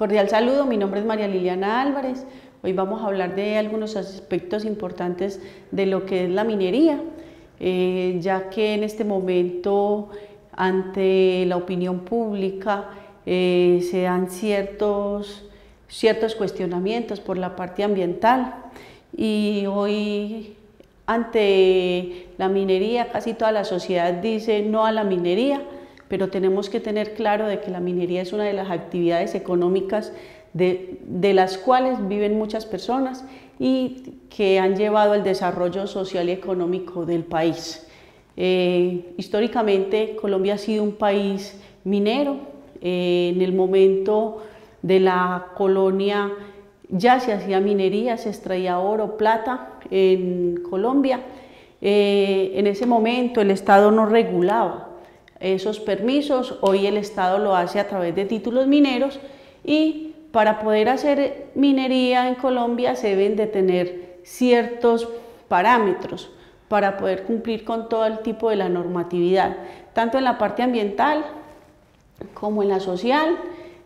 Cordial saludo, mi nombre es María Liliana Álvarez. Hoy vamos a hablar de algunos aspectos importantes de lo que es la minería, ya que en este momento ante la opinión pública se dan ciertos cuestionamientos por la parte ambiental, y hoy ante la minería casi toda la sociedad dice no a la minería, pero tenemos que tener claro de que la minería es una de las actividades económicas de las cuales viven muchas personas y que han llevado al desarrollo social y económico del país. Históricamente Colombia ha sido un país minero. En el momento de la colonia ya se hacía minería, se extraía oro, plata en Colombia. En ese momento el Estado no regulaba esos permisos. Hoy el Estado lo hace a través de títulos mineros, y para poder hacer minería en Colombia se deben de tener ciertos parámetros para poder cumplir con todo el tipo de la normatividad, tanto en la parte ambiental como en la social.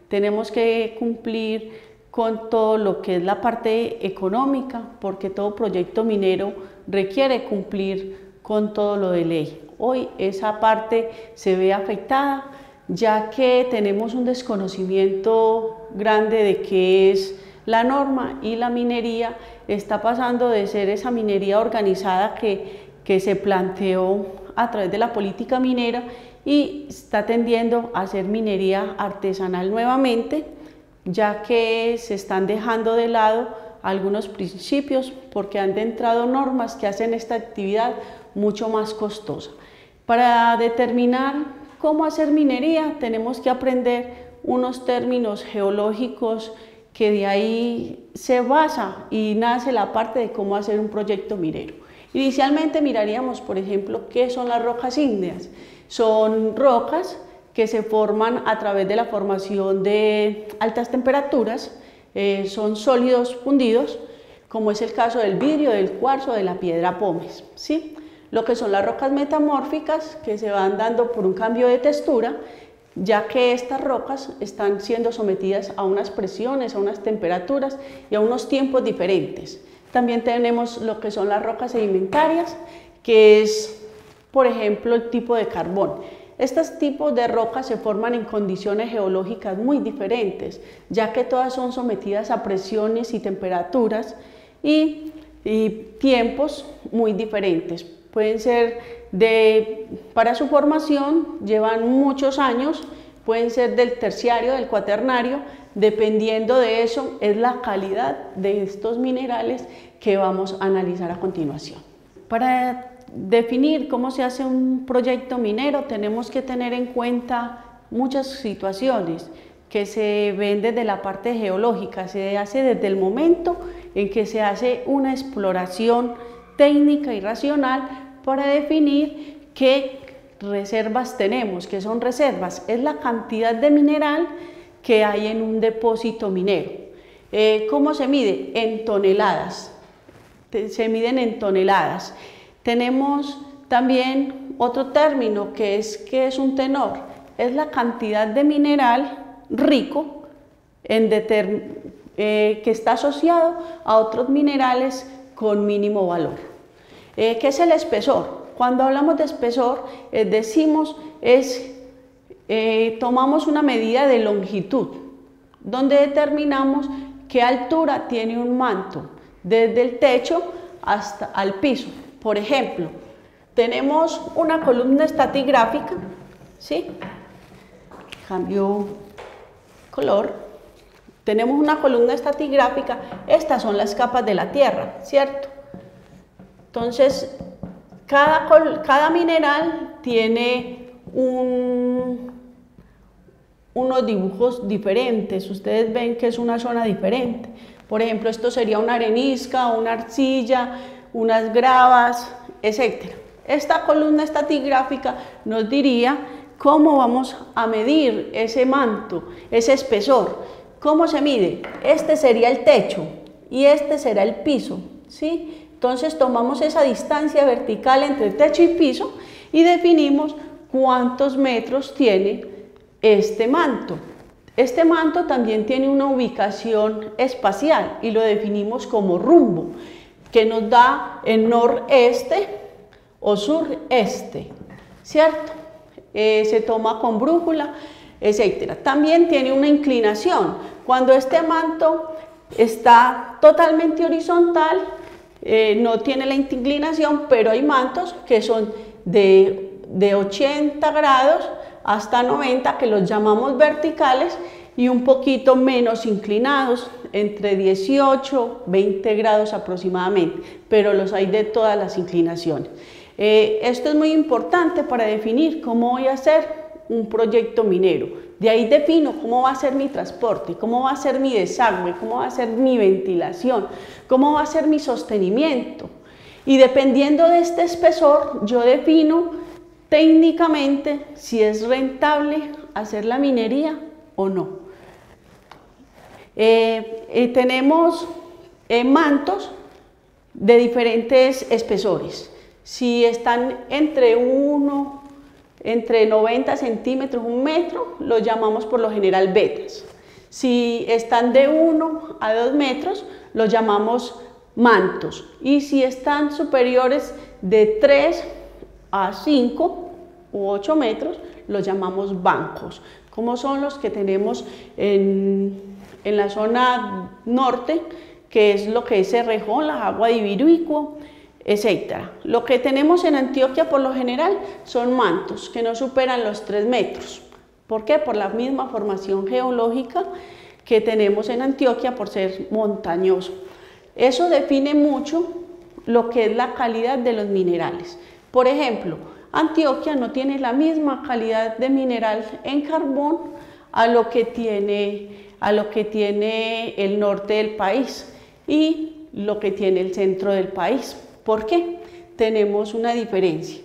Tenemos que cumplir con todo lo que es la parte económica, porque todo proyecto minero requiere cumplir con todo lo de ley. Hoy esa parte se ve afectada, ya que tenemos un desconocimiento grande de qué es la norma, y la minería está pasando de ser esa minería organizada que se planteó a través de la política minera, y está tendiendo a ser minería artesanal nuevamente, ya que se están dejando de lado algunos principios porque han entrado normas que hacen esta actividad mucho más costosa. Para determinar cómo hacer minería tenemos que aprender unos términos geológicos, que de ahí se basa y nace la parte de cómo hacer un proyecto minero. Inicialmente miraríamos, por ejemplo, qué son las rocas ígneas. Son rocas que se forman a través de la formación de altas temperaturas, son sólidos fundidos, como es el caso del vidrio, del cuarzo, de la piedra pómez, ¿sí? Lo que son las rocas metamórficas, que se van dando por un cambio de textura, ya que estas rocas están siendo sometidas a unas presiones, a unas temperaturas y a unos tiempos diferentes. También tenemos lo que son las rocas sedimentarias, que es, por ejemplo, el tipo de carbón. Estos tipos de rocas se forman en condiciones geológicas muy diferentes, ya que todas son sometidas a presiones y temperaturas y tiempos muy diferentes. Pueden ser para su formación llevan muchos años, pueden ser del terciario, del cuaternario. Dependiendo de eso es la calidad de estos minerales que vamos a analizar a continuación. Para definir cómo se hace un proyecto minero tenemos que tener en cuenta muchas situaciones que se ven desde la parte geológica. Se hace desde el momento en que se hace una exploración técnica y racional para definir qué reservas tenemos. ¿Qué son reservas? Es la cantidad de mineral que hay en un depósito minero. ¿Cómo se mide? En toneladas. Se miden en toneladas. Tenemos también otro término que es un tenor. Es la cantidad de mineral rico que está asociado a otros minerales con mínimo valor. ¿Qué es el espesor? Cuando hablamos de espesor, tomamos una medida de longitud, donde determinamos qué altura tiene un manto, desde el techo hasta el piso. Por ejemplo, tenemos una columna estratigráfica, ¿sí? Cambio color. Tenemos una columna estratigráfica, estas son las capas de la tierra, ¿cierto? Entonces, cada mineral tiene unos dibujos diferentes. Ustedes ven que es una zona diferente. Por ejemplo, esto sería una arenisca, una arcilla, unas gravas, etc. Esta columna estratigráfica nos diría cómo vamos a medir ese manto, ese espesor. ¿Cómo se mide? Este sería el techo y este será el piso, ¿sí? Entonces tomamos esa distancia vertical entre techo y piso y definimos cuántos metros tiene este manto. Este manto también tiene una ubicación espacial y lo definimos como rumbo, que nos da el noreste o sureste, ¿cierto? Se toma con brújula, etc. También tiene una inclinación. Cuando este manto está totalmente horizontal, no tiene la inclinación, pero hay mantos que son de 80 grados hasta 90, que los llamamos verticales, y un poquito menos inclinados, entre 18 y 20 grados aproximadamente, pero los hay de todas las inclinaciones. Esto es muy importante para definir cómo voy a hacer un proyecto minero. De ahí defino cómo va a ser mi transporte, cómo va a ser mi desagüe, cómo va a ser mi ventilación, cómo va a ser mi sostenimiento. Y dependiendo de este espesor, yo defino técnicamente si es rentable hacer la minería o no. Tenemos mantos de diferentes espesores. Si están entre 90 centímetros, 1 metro, los llamamos por lo general betas. Si están de 1 a 2 metros, los llamamos mantos. Y si están superiores de 3 a 5 u 8 metros, los llamamos bancos, como son los que tenemos en la zona norte, que es lo que es Cerrejón, la Agua de Ibirúicuo, etc. Lo que tenemos en Antioquia por lo general son mantos que no superan los 3 metros. ¿Por qué? Por la misma formación geológica que tenemos en Antioquia por ser montañoso. Eso define mucho lo que es la calidad de los minerales. Por ejemplo, Antioquia no tiene la misma calidad de mineral en carbón a lo que tiene el norte del país y lo que tiene el centro del país. ¿Por qué? Tenemos una diferencia.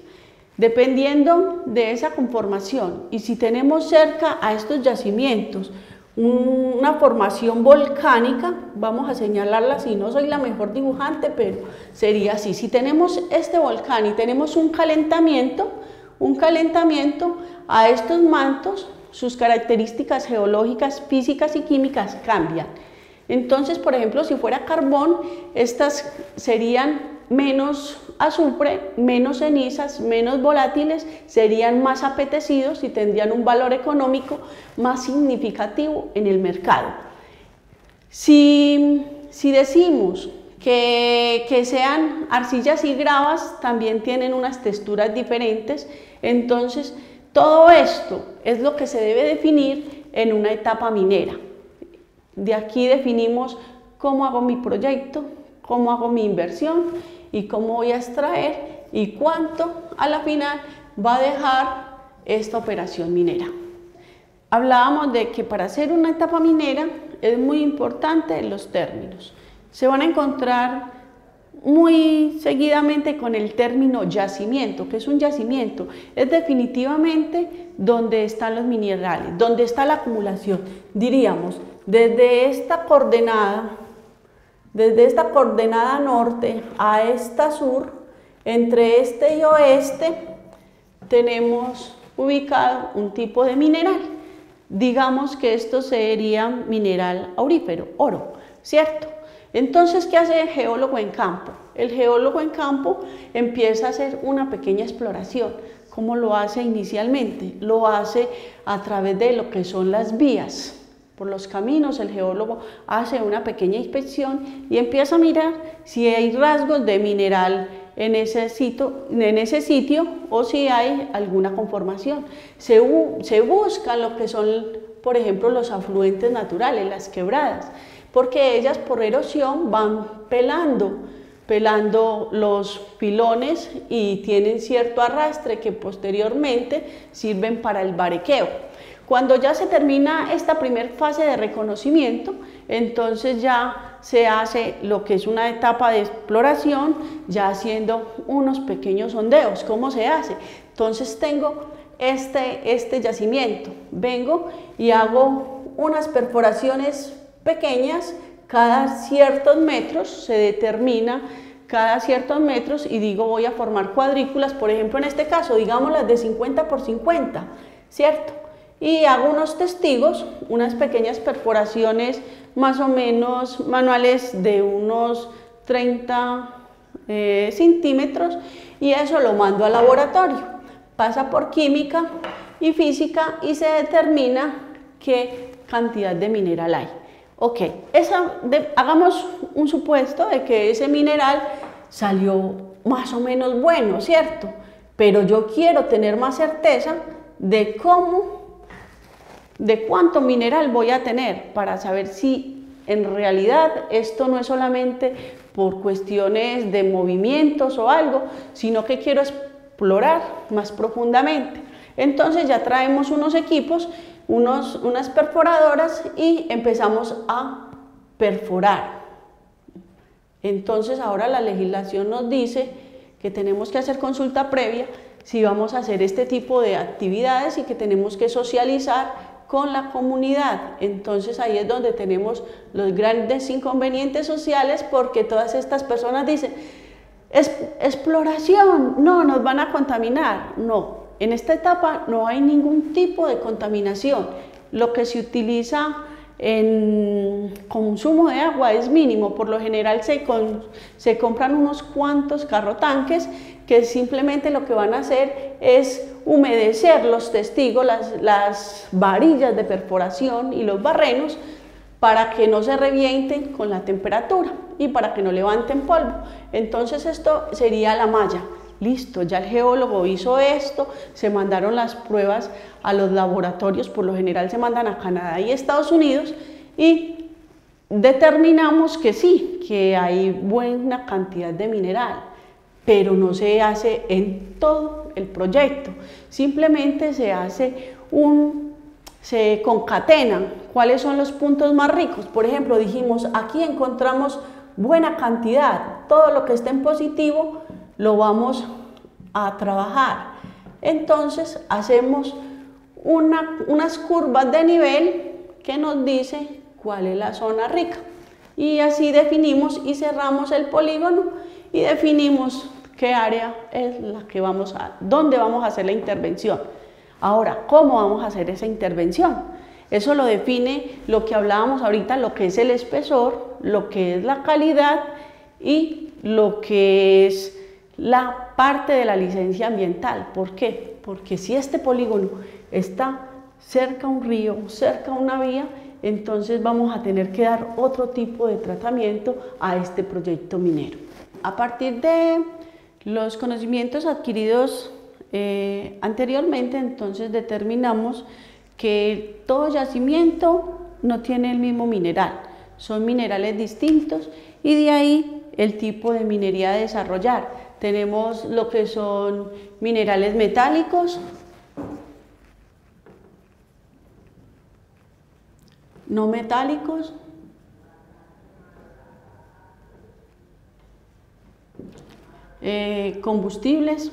Dependiendo de esa conformación y si tenemos cerca a estos yacimientos una formación volcánica, vamos a señalarla así, no soy la mejor dibujante, pero sería así. Si tenemos este volcán y tenemos un calentamiento a estos mantos, sus características geológicas, físicas y químicas cambian. Entonces, por ejemplo, si fuera carbón, estas serían menos azufre, menos cenizas, menos volátiles, serían más apetecidos y tendrían un valor económico más significativo en el mercado. Si decimos que sean arcillas y gravas, también tienen unas texturas diferentes, entonces todo esto es lo que se debe definir en una etapa minera. De aquí definimos cómo hago mi proyecto, cómo hago mi inversión y cómo voy a extraer y cuánto a la final va a dejar esta operación minera. Hablábamos de que para hacer una etapa minera es muy importante los términos. Se van a encontrar muy seguidamente con el término yacimiento. ¿Qué es un yacimiento? Es definitivamente donde están los minerales, donde está la acumulación. Diríamos, desde esta coordenada norte a esta sur, entre este y oeste, tenemos ubicado un tipo de mineral. Digamos que esto sería mineral aurífero, oro, ¿cierto? Entonces, ¿qué hace el geólogo en campo? El geólogo en campo empieza a hacer una pequeña exploración. ¿Cómo lo hace inicialmente? Lo hace a través de lo que son las vías. Por los caminos, el geólogo hace una pequeña inspección y empieza a mirar si hay rasgos de mineral en ese sitio o si hay alguna conformación. Se buscan lo que son, por ejemplo, los afluentes naturales, las quebradas, porque ellas por erosión van pelando los pilones y tienen cierto arrastre que posteriormente sirven para el barequeo. Cuando ya se termina esta primera fase de reconocimiento, entonces ya se hace lo que es una etapa de exploración, ya haciendo unos pequeños sondeos. ¿Cómo se hace? Entonces tengo este yacimiento, vengo y hago unas perforaciones pequeñas cada ciertos metros, se determina cada ciertos metros y digo voy a formar cuadrículas, por ejemplo en este caso, digamos las de 50 por 50, ¿cierto? y hago unos testigos, unas pequeñas perforaciones más o menos manuales de unos 30 centímetros, y eso lo mando al laboratorio. Pasa por química y física y se determina qué cantidad de mineral hay. Ok, hagamos un supuesto de que ese mineral salió más o menos bueno, ¿cierto? Pero yo quiero tener más certeza de cuánto mineral voy a tener para saber si en realidad esto no es solamente por cuestiones de movimientos o algo, sino que quiero explorar más profundamente. Entonces ya traemos unos equipos, unas perforadoras y empezamos a perforar. Entonces ahora la legislación nos dice que tenemos que hacer consulta previa si vamos a hacer este tipo de actividades y que tenemos que socializar con la comunidad. Entonces ahí es donde tenemos los grandes inconvenientes sociales, porque todas estas personas dicen, exploración, no, nos van a contaminar. No, en esta etapa no hay ningún tipo de contaminación. Lo que se utiliza en consumo de agua es mínimo. Por lo general se compran unos cuantos carrotanques que simplemente lo que van a hacer es humedecer los testigos, las varillas de perforación y los barrenos, para que no se revienten con la temperatura y para que no levanten polvo. Entonces esto sería la malla. Listo, ya el geólogo hizo esto, se mandaron las pruebas a los laboratorios, por lo general se mandan a Canadá y Estados Unidos, y determinamos que sí, que hay buena cantidad de mineral, pero no se hace en todo el proyecto, simplemente se concatenan cuáles son los puntos más ricos. Por ejemplo, dijimos, aquí encontramos buena cantidad, todo lo que esté en positivo lo vamos a trabajar. Entonces hacemos unas curvas de nivel que nos dice cuál es la zona rica, y así definimos y cerramos el polígono y definimos qué área es la que dónde vamos a hacer la intervención. Ahora, ¿cómo vamos a hacer esa intervención? Eso lo define lo que hablábamos ahorita, lo que es el espesor, lo que es la calidad y lo que es la parte de la licencia ambiental. ¿Por qué? Porque si este polígono está cerca a un río, cerca a una vía, entonces vamos a tener que dar otro tipo de tratamiento a este proyecto minero. A partir de los conocimientos adquiridos anteriormente, entonces determinamos que todo yacimiento no tiene el mismo mineral, son minerales distintos, y de ahí el tipo de minería a desarrollar. Tenemos lo que son minerales metálicos, no metálicos, combustibles,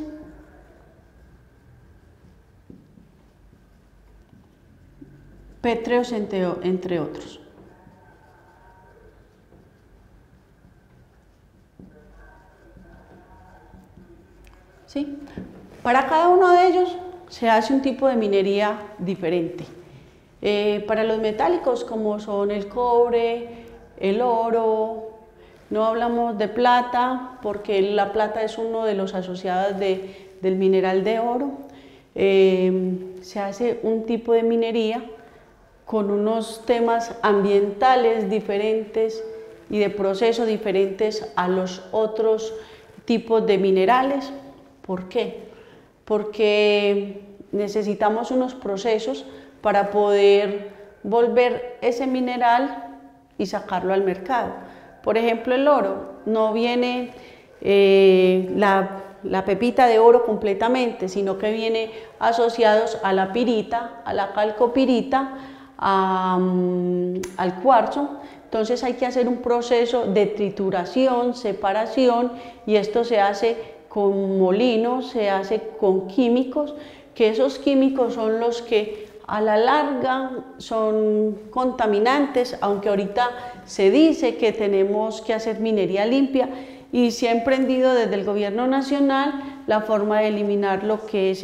pétreos, entre otros. ¿Sí? Para cada uno de ellos se hace un tipo de minería diferente. Para los metálicos, como son el cobre, el oro, no hablamos de plata, porque la plata es uno de los asociados del mineral de oro. Se hace un tipo de minería con unos temas ambientales diferentes y de procesos diferentes a los otros tipos de minerales. ¿Por qué? Porque necesitamos unos procesos para poder volver ese mineral y sacarlo al mercado. Por ejemplo, el oro, no viene la pepita de oro completamente, sino que viene asociados a la pirita, a la calcopirita, al cuarzo. Entonces hay que hacer un proceso de trituración, separación, y esto se hace con molinos, se hace con químicos, que esos químicos son los que a la larga son contaminantes, aunque ahorita se dice que tenemos que hacer minería limpia, y se ha emprendido desde el gobierno nacional la forma de eliminar lo que es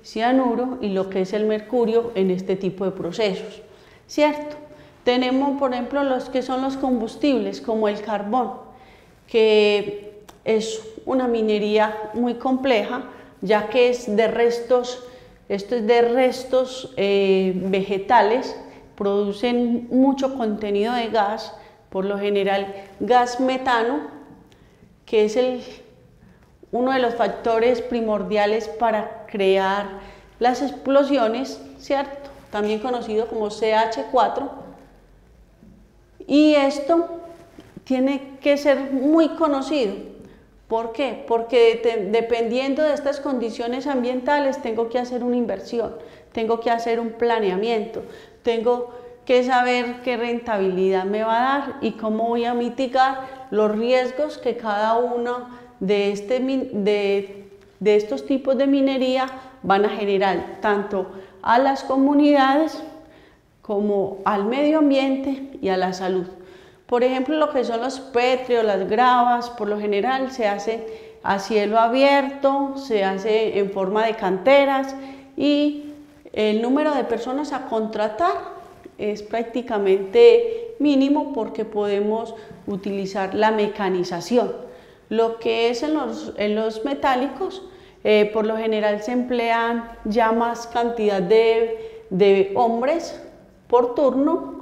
cianuro y lo que es el mercurio en este tipo de procesos, ¿cierto? Tenemos, por ejemplo, los que son los combustibles, como el carbón, que es una minería muy compleja, ya que es de restos, esto es de restos vegetales, producen mucho contenido de gas, por lo general gas metano, que es uno de los factores primordiales para crear las explosiones, ¿cierto? También conocido como CH4, y esto tiene que ser muy conocido. ¿Por qué? Porque dependiendo de estas condiciones ambientales tengo que hacer una inversión, tengo que hacer un planeamiento, tengo que saber qué rentabilidad me va a dar y cómo voy a mitigar los riesgos que cada uno de estos tipos de minería van a generar, tanto a las comunidades como al medio ambiente y a la salud. Por ejemplo, lo que son los pétreos, las gravas, por lo general se hace a cielo abierto, se hace en forma de canteras y el número de personas a contratar es prácticamente mínimo porque podemos utilizar la mecanización. Lo que es en los metálicos, por lo general se emplean ya más cantidad de hombres por turno,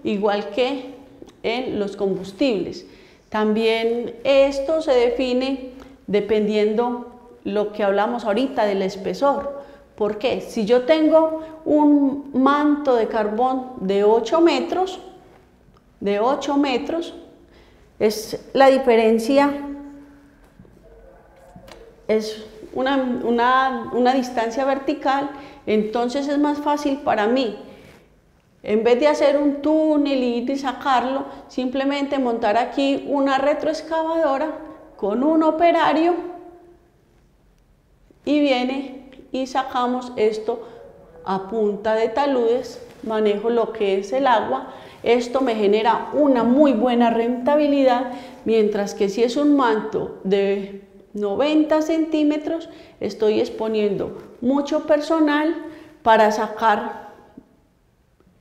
igual que en los combustibles. También esto se define dependiendo lo que hablamos ahorita del espesor. ¿Por qué? Si yo tengo un manto de carbón de 8 metros, es la diferencia, es una distancia vertical, entonces es más fácil para mí, en vez de hacer un túnel y ir y sacarlo, simplemente montar aquí una retroexcavadora con un operario y viene y sacamos esto a punta de taludes, manejo lo que es el agua, esto me genera una muy buena rentabilidad, mientras que si es un manto de 90 centímetros, estoy exponiendo mucho personal para sacar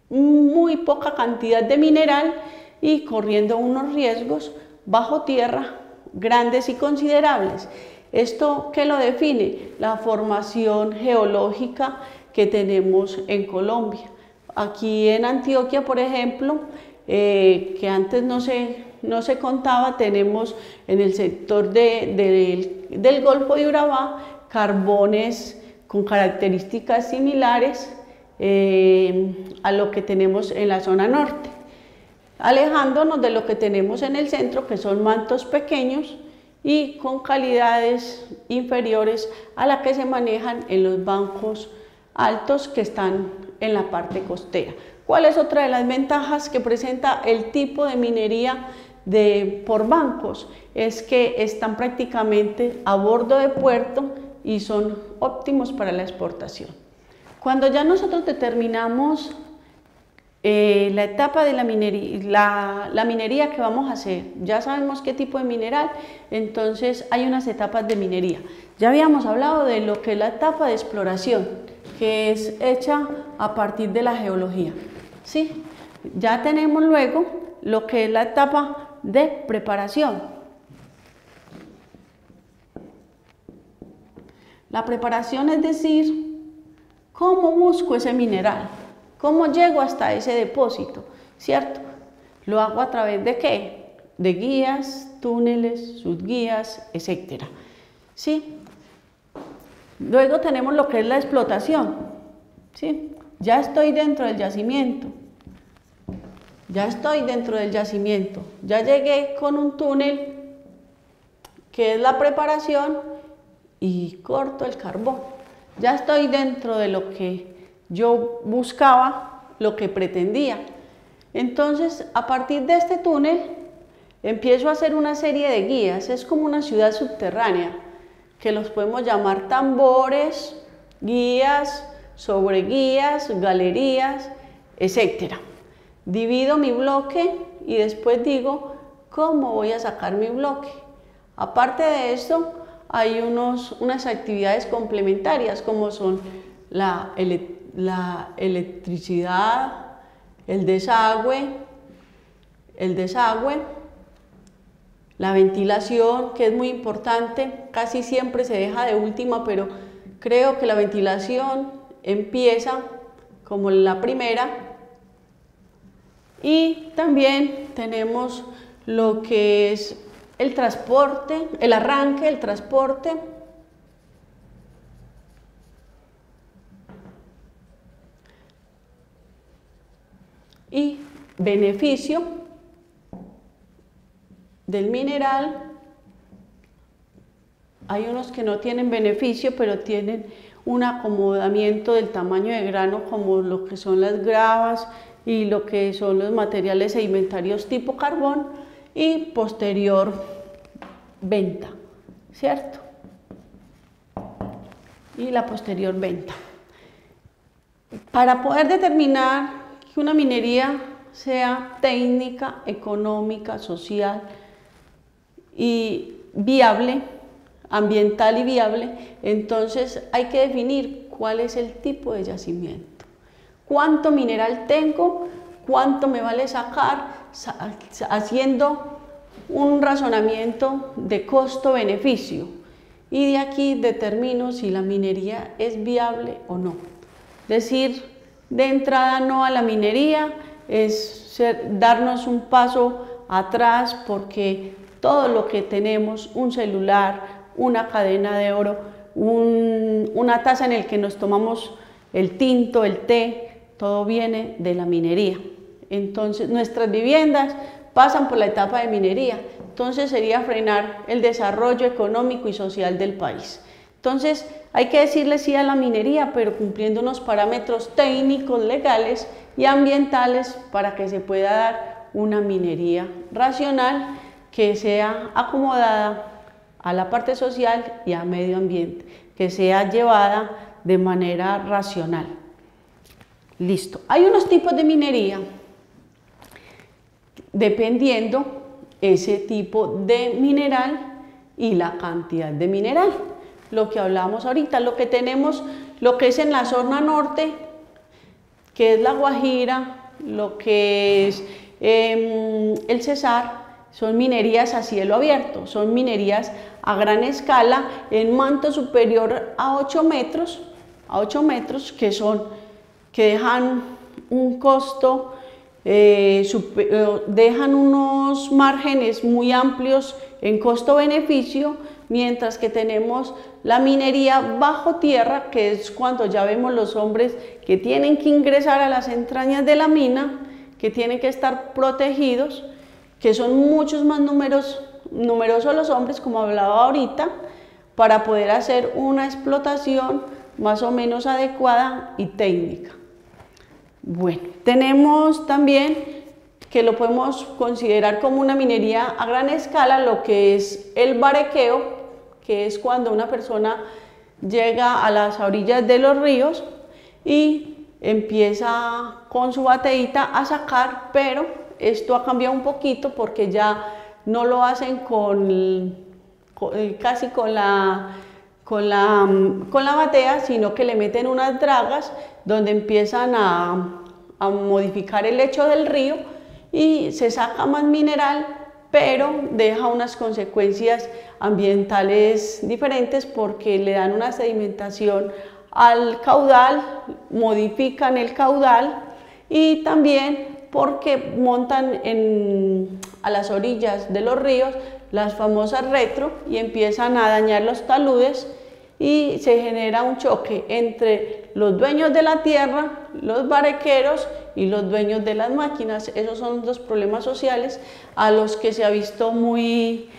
muy poca cantidad de mineral y corriendo unos riesgos bajo tierra grandes y considerables. ¿Esto qué lo define? La formación geológica que tenemos en Colombia. Aquí en Antioquia, por ejemplo, que antes no se contaba, tenemos en el sector del Golfo de Urabá carbones con características similares a lo que tenemos en la zona norte, alejándonos de lo que tenemos en el centro, que son mantos pequeños y con calidades inferiores a la que se manejan en los bancos altos que están en la parte costera. ¿Cuál es otra de las ventajas que presenta el tipo de minería por bancos? Es que están prácticamente a bordo de puerto y son óptimos para la exportación. Cuando ya nosotros determinamos la etapa de la minería que vamos a hacer, ya sabemos qué tipo de mineral, entonces hay unas etapas de minería. Ya habíamos hablado de lo que es la etapa de exploración, que es hecha a partir de la geología, ¿sí? Ya tenemos luego lo que es la etapa de preparación. La preparación es decir, ¿cómo busco ese mineral? ¿Cómo llego hasta ese depósito? ¿Cierto? ¿Lo hago a través de qué? De guías, túneles, subguías, etc. ¿Sí? Luego tenemos lo que es la explotación. ¿Sí? Ya estoy dentro del yacimiento. Ya llegué con un túnel, que es la preparación, y corto el carbón. Ya estoy dentro de lo que yo buscaba, lo que pretendía. Entonces, a partir de este túnel, empiezo a hacer una serie de guías. Es como una ciudad subterránea, que los podemos llamar tambores, guías, sobreguías, galerías, etc. Divido mi bloque y después digo, ¿cómo voy a sacar mi bloque? Aparte de esto, hay unas actividades complementarias como son la electricidad, el desagüe, la ventilación, que es muy importante, casi siempre se deja de última, pero creo que la ventilación empieza como la primera. Y también tenemos lo que es el transporte, el arranque, el transporte. Y beneficio del mineral. Hay unos que no tienen beneficio, pero tienen un acomodamiento del tamaño de grano, como lo que son las gravas y lo que son los materiales sedimentarios tipo carbón, y posterior venta, ¿cierto? Y la posterior venta. Para poder determinar que una minería sea técnica, económica, social y viable, ambiental y viable, entonces hay que definir cuál es el tipo de yacimiento. ¿Cuánto mineral tengo? ¿Cuánto me vale sacar? Haciendo un razonamiento de costo-beneficio. Y de aquí determino si la minería es viable o no. Decir de entrada no a la minería es darnos un paso atrás, porque todo lo que tenemos, un celular, una cadena de oro, una taza en la que nos tomamos el tinto, el té, todo viene de la minería. Entonces nuestras viviendas pasan por la etapa de minería, entonces sería frenar el desarrollo económico y social del país. Entonces hay que decirle sí a la minería, pero cumpliendo unos parámetros técnicos, legales y ambientales para que se pueda dar una minería racional que sea acomodada a la parte social y al medio ambiente, que sea llevada de manera racional. Listo. Hay unos tipos de minería dependiendo ese tipo de mineral y la cantidad de mineral. Lo que hablamos ahorita, lo que tenemos, lo que es en la zona norte, que es la Guajira, lo que es el Cesar, son minerías a cielo abierto, son minerías a gran escala en manto superior a 8 metros, que dejan un costo, dejan unos márgenes muy amplios en costo-beneficio, mientras que tenemos la minería bajo tierra, que es cuando ya vemos los hombres que tienen que ingresar a las entrañas de la mina, que tienen que estar protegidos, que son muchos más numerosos los hombres, como hablaba ahorita, para poder hacer una explotación más o menos adecuada y técnica. Bueno, tenemos también que lo podemos considerar como una minería a gran escala, lo que es el barequeo, que es cuando una persona llega a las orillas de los ríos y empieza con su bateíta a sacar, pero esto ha cambiado un poquito porque ya no lo hacen casi con la batea, sino que le meten unas dragas donde empiezan a modificar el lecho del río y se saca más mineral, pero deja unas consecuencias ambientales diferentes porque le dan una sedimentación al caudal, modifican el caudal, y también porque montan a las orillas de los ríos las famosas retro y empiezan a dañar los taludes y se genera un choque entre los dueños de la tierra, los barequeros y los dueños de las máquinas. Esos son los problemas sociales a los que se ha visto muy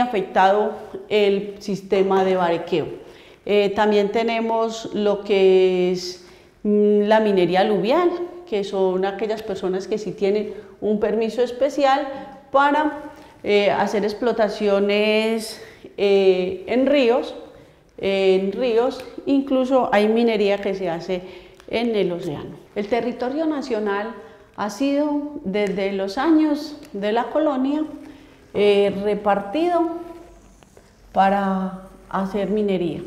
afectado el sistema de barequeo. También tenemos lo que es la minería aluvial, que son aquellas personas que sí tienen un permiso especial para hacer explotaciones en ríos, incluso hay minería que se hace en el océano. El territorio nacional ha sido desde los años de la colonia repartido para hacer minería.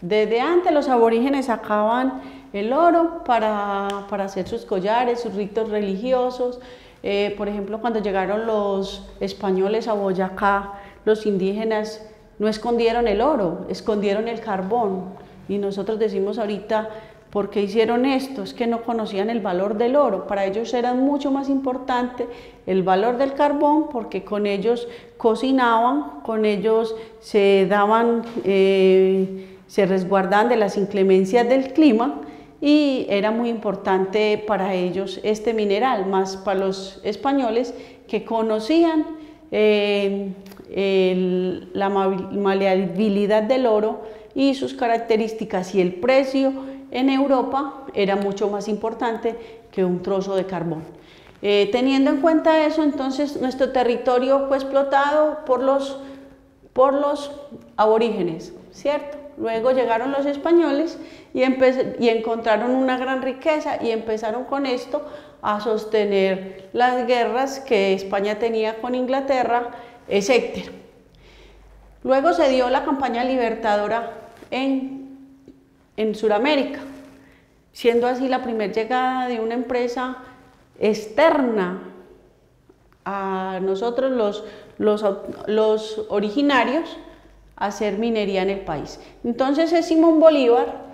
Desde antes los aborígenes sacaban el oro para hacer sus collares, sus ritos religiosos. Por ejemplo, cuando llegaron los españoles a Boyacá, los indígenas no escondieron el oro, escondieron el carbón. Y nosotros decimos ahorita, ¿por qué hicieron esto? Es que no conocían el valor del oro. Para ellos era mucho más importante el valor del carbón, porque con ellos cocinaban, con ellos se daban, se resguardaban de las inclemencias del clima, y era muy importante para ellos este mineral, más para los españoles que conocían la maleabilidad del oro y sus características, y el precio en Europa era mucho más importante que un trozo de carbón. Teniendo en cuenta eso, entonces nuestro territorio fue explotado por los aborígenes, ¿cierto? Luego llegaron los españoles y encontraron una gran riqueza, y empezaron con esto a sostener las guerras que España tenía con Inglaterra, etc. Luego se dio la campaña libertadora en Sudamérica, siendo así la primera llegada de una empresa externa a nosotros los originarios a hacer minería en el país. Entonces es Simón Bolívar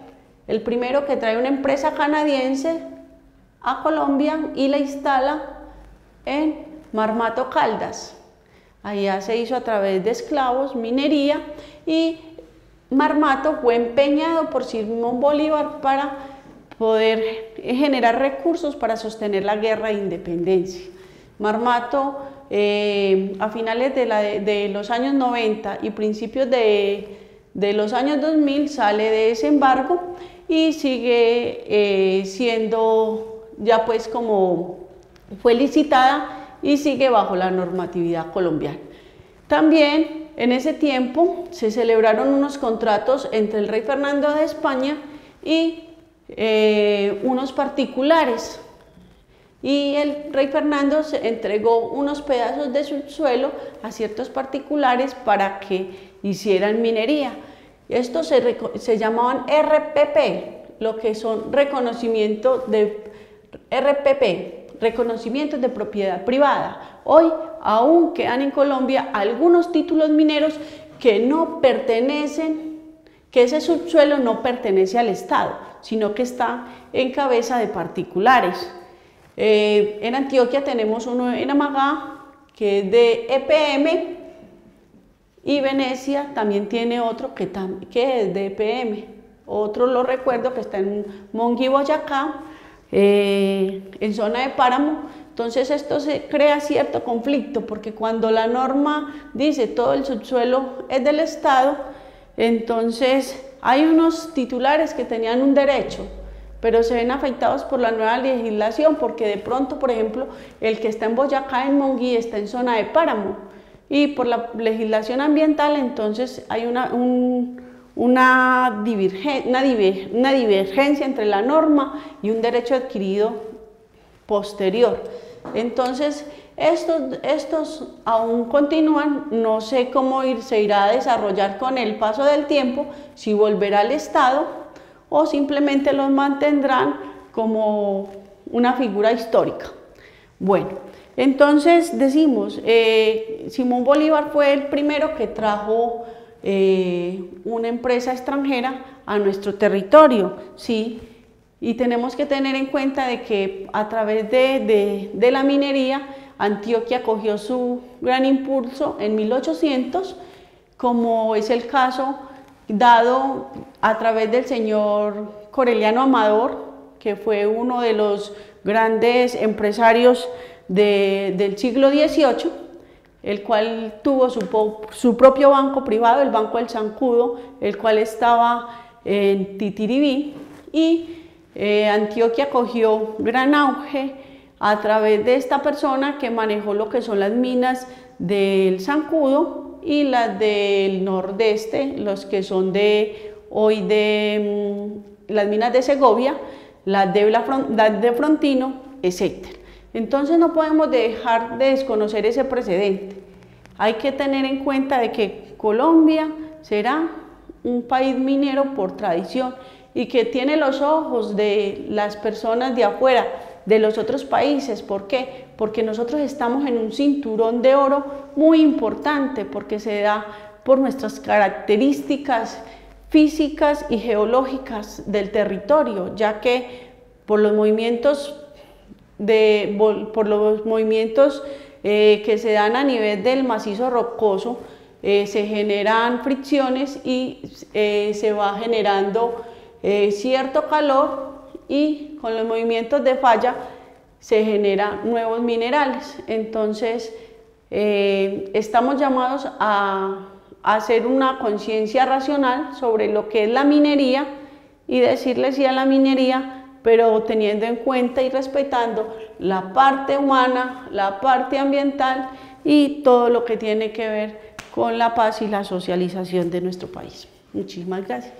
el primero que trae una empresa canadiense a Colombia y la instala en Marmato, Caldas. Allá se hizo a través de esclavos minería, y Marmato fue empeñado por Simón Bolívar para poder generar recursos para sostener la guerra de independencia. Marmato, a finales de los años 90 y principios de los años 2000, sale de ese embargo y sigue siendo, ya pues como fue licitada, y sigue bajo la normatividad colombiana. También en ese tiempo se celebraron unos contratos entre el rey Fernando de España y unos particulares, y el rey Fernando se entregó unos pedazos de subsuelo a ciertos particulares para que hicieran minería. Estos se llamaban RPP, lo que son reconocimientos de propiedad privada. Hoy aún quedan en Colombia algunos títulos mineros que no pertenecen, que ese subsuelo no pertenece al Estado, sino que está en cabeza de particulares. En Antioquia tenemos uno en Amagá, que es de EPM, y Venecia también tiene otro que es de EPM. Otro lo recuerdo que está en Monguí, Boyacá, en zona de páramo. Entonces esto se crea cierto conflicto, porque cuando la norma dice todo el subsuelo es del Estado, entonces hay unos titulares que tenían un derecho, pero se ven afectados por la nueva legislación, porque de pronto, por ejemplo, el que está en Boyacá, en Monguí, está en zona de páramo, y por la legislación ambiental entonces hay una divergencia entre la norma y un derecho adquirido posterior. Entonces estos aún continúan, no sé cómo se irá a desarrollar con el paso del tiempo, si volverá al Estado o simplemente los mantendrán como una figura histórica. Bueno, entonces decimos, Simón Bolívar fue el primero que trajo una empresa extranjera a nuestro territorio, ¿sí? Y tenemos que tener en cuenta de que a través de la minería, Antioquia cogió su gran impulso en 1800, como es el caso dado a través del señor Coreliano Amador, que fue uno de los grandes empresarios del siglo XVIII, el cual tuvo su propio banco privado, el Banco del Zancudo, el cual estaba en Titiribí, y Antioquia cogió gran auge a través de esta persona que manejó lo que son las minas del Zancudo y las del nordeste, los que son hoy de las minas de Segovia, las de Frontino, etc. Entonces no podemos dejar de desconocer ese precedente. Hay que tener en cuenta de que Colombia será un país minero por tradición y que tiene los ojos de las personas de afuera, de los otros países. ¿Por qué? Porque nosotros estamos en un cinturón de oro muy importante, porque se da por nuestras características físicas y geológicas del territorio, ya que por los movimientos que se dan a nivel del macizo rocoso, se generan fricciones y se va generando cierto calor, y con los movimientos de falla se generan nuevos minerales. Entonces estamos llamados a hacer una conciencia racional sobre lo que es la minería y decirle sí a la minería, pero teniendo en cuenta y respetando la parte humana, la parte ambiental y todo lo que tiene que ver con la paz y la socialización de nuestro país. Muchísimas gracias.